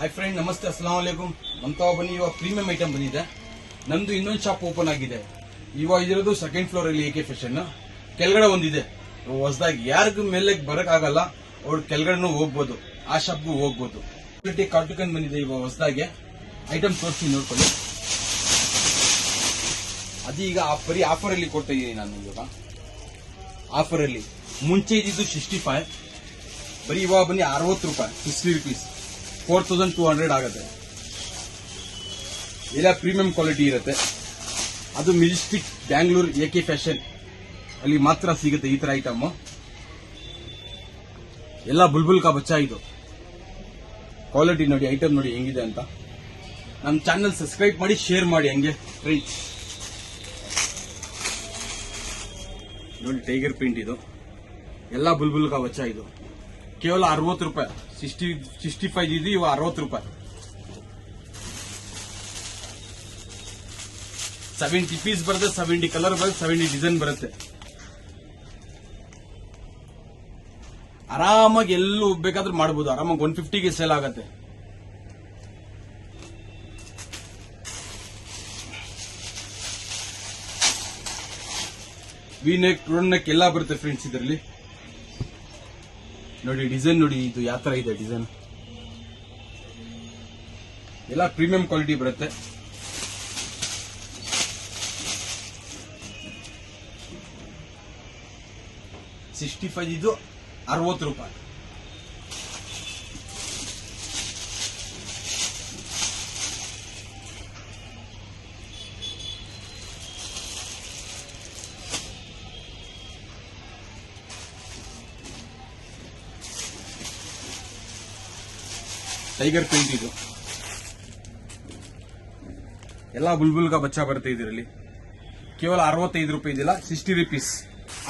Hi friend, ನಮಸ್ತೆ, ಅಸ್ಸಲಾಂ ವಲೈಕುಂ. ನಮ್ಮ ತಾವ ಬನ್ನಿ, ಇವಾಗ ಪ್ರೀಮಿಯಂ ಐಟಮ್ ಬಂದಿದೆ. ನಮ್ದು ಇನ್ನೊಂದು ಶಾಪ್ ಓಪನ್ ಆಗಿದೆ. ಇವಾಗ ಇರೋದು ಸೆಕೆಂಡ್ ಫ್ಲೋರ್ ಅಲ್ಲಿ AK ಫ್ಯಾಷನ್. ಕೆಳಗಡೆ ಒಂದಿದೆ ಹೊಸದಾಗಿ. ಯಾರಿಗೂ ಮೇಲೆ ಬರಕ್ ಆಗಲ್ಲ, ಅವ್ರು ಕೆಳಗಡೆ ಹೋಗ್ಬೋದು, ಆ ಶಾಪ್ಗೂ ಹೋಗ್ಬೋದು. ಕಾರ್ಟಿಕನ್ ಬಂದಿದೆ ಇವಾಗ ಹೊಸದಾಗಿ. ಐಟಮ್ ತೋರಿಸಿ ನೋಡ್ಕೊಳ್ಳಿ. ಅದೀಗ ಬರೀ ಆಫರ್ ಅಲ್ಲಿ ಕೊಡ್ತಾ ಇದೀನಿ ನಾನು. ಇವಾಗ ಆಫರ್ ಅಲ್ಲಿ ಮುಂಚೆ ಇದ್ದಿದ್ದು 65, ಬರೀ ಇವಾಗ ಬನ್ನಿ 60 ರೂಪಾಯಿ, 60 rupees, 4200 ಆಗುತ್ತೆ. ಎಲ್ಲ ಪ್ರೀಮಿಯಂ ಕ್ವಾಲಿಟಿ ಇರುತ್ತೆ. ಅದು ಮಿಲ್ಸ್ಟಿಕ್ ಬ್ಯಾಂಗ್ಳೂರ್ AK ಫ್ಯಾಷನ್ ಅಲ್ಲಿ ಮಾತ್ರ ಸಿಗುತ್ತೆ ಈ ತರ ಐಟಮ್. ಎಲ್ಲ ಬುಲ್ಬುಲ್ ಕಾ ಬಚ್ಚಾ. ಇದು ಕ್ವಾಲಿಟಿ ನೋಡಿ, ಐಟಮ್ ನೋಡಿ ಹೆಂಗಿದೆ ಅಂತ. ನಮ್ಮ ಚಾನಲ್ ಸಬ್ಸ್ಕ್ರೈಬ್ ಮಾಡಿ, ಶೇರ್ ಮಾಡಿ ಹಂಗೆ ಫ್ರೆಂಡ್ಸ್. ನೋಡಿ ಟೈಗರ್ ಪ್ರಿಂಟ್ ಇದು. ಎಲ್ಲ ಬುಲ್ಬುಲ್ ಕಾ ಬಚ್ಚಾ. ಇದು ಕೇವಲ 60 ರೂಪಾಯಿ. 65 ಇದು, ಇವಾಗ 60 ರೂಪಾಯಿ. 70 ಪೀಸ್ ಬರುತ್ತೆ, 70 ಕಲರ್ ಬರುತ್ತೆ, 70 ಡಿಸೈನ್ ಬರುತ್ತೆ. ಆರಾಮಾಗಿ ಎಲ್ಲೂ ಬೇಕಾದ್ರೂ ಮಾಡಬಹುದು. ಆರಾಮಾಗಿ 150ಗೆ ಸೇಲ್ ಆಗತ್ತೆ. ವಿ ನೆಕ್, ರೌಂಡ್ ನೆಕ್ ಎಲ್ಲ ಬರುತ್ತೆ ಫ್ರೆಂಡ್ಸ್ ಇದರಲ್ಲಿ. ನೋಡಿ ಡಿಸೈನ್ ನೋಡಿ, ಇದು ಯಾವ ತರ ಇದೆ ಡಿಸೈನ್. ಎಲ್ಲ ಪ್ರೀಮಿಯಂ ಕ್ವಾಲಿಟಿ ಬರುತ್ತೆ. $65 ಇದು, 60 ರೂಪಾಯಿ. ಟೈಗರ್ ಪ್ರಿಂಟ್ ಇದು. ಎಲ್ಲ ಬುಲ್ಬುಲ್ ಕಾ ಬಚ್ಚಾ ಬರುತ್ತೆ ಇದರಲ್ಲಿ. ಕೇವಲ 65 ರೂಪಾಯಿ ಇದಿಲ್ಲ, 60 rupees.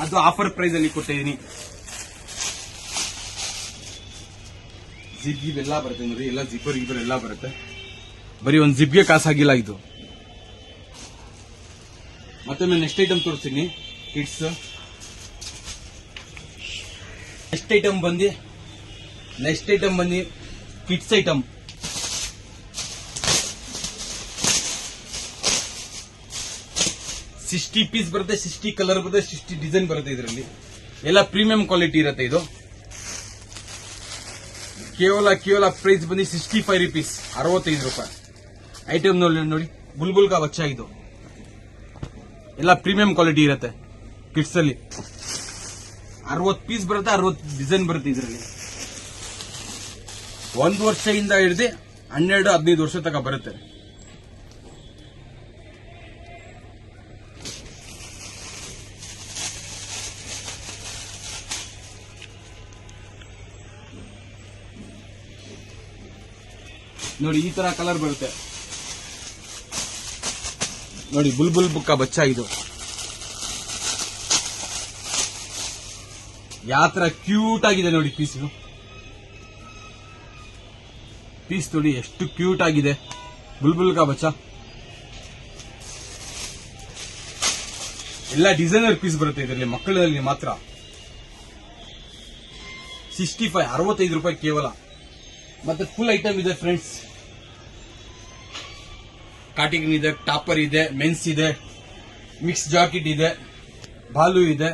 ಅದು ಆಫರ್ ಪ್ರೈಸ್ ಅಲ್ಲಿ ಕೊಟ್ಟಿದ್ದೀನಿ. ಜಿಪ್ ಎಲ್ಲ ಬರುತ್ತೆ ನೋಡಿ, ಎಲ್ಲ ಜಿಪ್ಪರ್ ಗಿಬ್ಬರ್ ಎಲ್ಲ ಬರುತ್ತೆ. ಬರೀ ಒಂದು ಜಿಪ್ಗೆ ಕಾಸಾಗಿಲ್ಲ ಇದು. ಮತ್ತೆ ನೆಕ್ಸ್ಟ್ ಐಟಮ್ ತೋರಿಸ್ತೀನಿ. ಕಿಡ್ಸ್ ನೆಕ್ಸ್ಟ್ ಐಟಮ್ ಬಂದು ಕಿಡ್ಸ್ ಐಟಮ್. $60 ಪೀಸ್ ಬರುತ್ತೆ, 60 ಕಲರ್ ಬರುತ್ತೆ, 60 ಡಿಸೈನ್ ಬರುತ್ತೆ ಇದರಲ್ಲಿ. ಎಲ್ಲ ಪ್ರೀಮಿಯಂ ಕ್ವಾಲಿಟಿ ಇರುತ್ತೆ ಇದು. ಕೇವಲ ಪ್ರೈಸ್ ಬಂದು 65 rupees, 65 ರೂಪಾಯಿ. ಐಟಮ್ ನೋಡಿ, ಬುಲ್ಬುಲ್ ಕಾ ಬಚ್ಚಾ. ಇದು ಎಲ್ಲ ಪ್ರೀಮಿಯಂ ಕ್ವಾಲಿಟಿ ಇರುತ್ತೆ. ಕಿಡ್ಸ್ ಅಲ್ಲಿ 60 ಪೀಸ್ ಬರುತ್ತೆ, 60 ಡಿಸೈನ್ ಬರುತ್ತೆ ಇದರಲ್ಲಿ. 1 ವರ್ಷದಿಂದ ಹಿಡಿದು 12-15 ವರ್ಷ ತನಕ ಬರುತ್ತೆ. ನೋಡಿ ಈ ತರ ಕಲರ್ ಬರುತ್ತೆ. ನೋಡಿ ಬುಲ್ಬುಲ್ ಕಾ ಬಚ್ಚಾ. ಇದು ಯಾವ ತರ ಕ್ಯೂಟ್ ಆಗಿದೆ ನೋಡಿ ಪೀಸ್ ನೋಡಿ, ಎಷ್ಟು ಕ್ಯೂಟ್ ಆಗಿದೆ. ಬುಲ್ಬುಲ್ ಕಾ ಬಚ್ಚಾ. ಎಲ್ಲ ಡಿಸೈನರ್ ಪೀಸ್ ಬರುತ್ತೆ ಇದರಲ್ಲಿ, ಮಕ್ಕಳಲ್ಲಿ ಮಾತ್ರ. 65 ರೂಪಾಯಿ ಕೇವಲ. ಮತ್ತೆ ಫುಲ್ ಐಟಮ್ ಇದೆ ಫ್ರೆಂಡ್ಸ್. ಕಾರ್ಟಿಗನ್ ಇದೆ, ಟಾಪರ್ ಇದೆ, ಮೆನ್ಸ್ ಇದೆ, ಮಿಕ್ಸ್ ಜಾಕೆಟ್ ಇದೆ, ಬಾಲು ಇದೆ.